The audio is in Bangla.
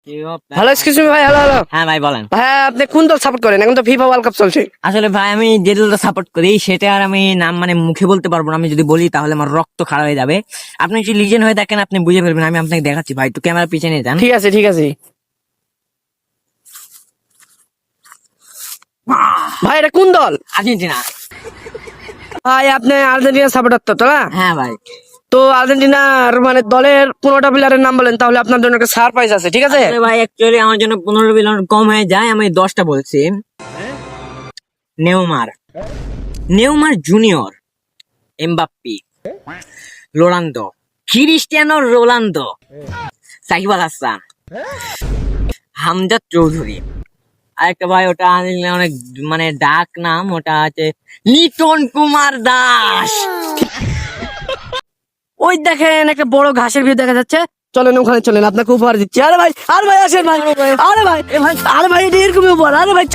হ্যালো, এক্সকিউজ মি ভাই। হ্যালো হ্যালো হ্যাঁ ভাই বলেন। ভাই, আপনি কোন দল সাপোর্ট করেন? এখন তো ফিফা ওয়ার্ল্ড কাপ চলছে। আসলে ভাই আমি যে দলটা সাপোর্ট করি সেটা আর আমি নাম মানে মুখে বলতে পারবো না। আমি যদি বলি তাহলে আমার রক্ত খারাপ হয়ে যাবে। আপনি যদি লিজেন্ড হয়ে দেখেন আপনি বুঝে ফেলবেন। আমি আপনাকে দেখাচ্ছি ভাই, একটু ক্যামেরা পিছনে যান। ঠিক আছে ঠিক আছে ভাই, এটা কোন দল? আর্জেন্টিনা। ভাই আপনি আর্জেন্টিনা সাপোর্টার তো না? হ্যাঁ ভাই। তো আর্জেন্টিনার মানে দলের 15টা প্লেয়ারের নাম বলেন, তাহলে আপনার জন্য একটা সারপ্রাইজ আছে, ঠিক আছে? আসলে ভাই অ্যাকচুয়ালি আমার জন্য 15 বিলিয়ন কম হয়ে যায়, আমি 10টা বলছি। Neymar, Neymar junior, Mbappe, Ronaldo, Cristiano Ronaldo, Shakib Al Hasan, Hamza Chowdhury. আরেকটা ভাই ওটা অনেক মানে ডাক নাম, ওটা আছে লিটন কুমার দাস। ওই দেখেন একটা বড় ঘাসের ভিউ দেখা যাচ্ছে, চলেন ওখানে চলেন, আপনাকে উপহার দিচ্ছি। আরে ভাই আসেন ভাই, আরে ভাই, আরে ভাই, এটা এরকমই উপহার, আরে ভাই।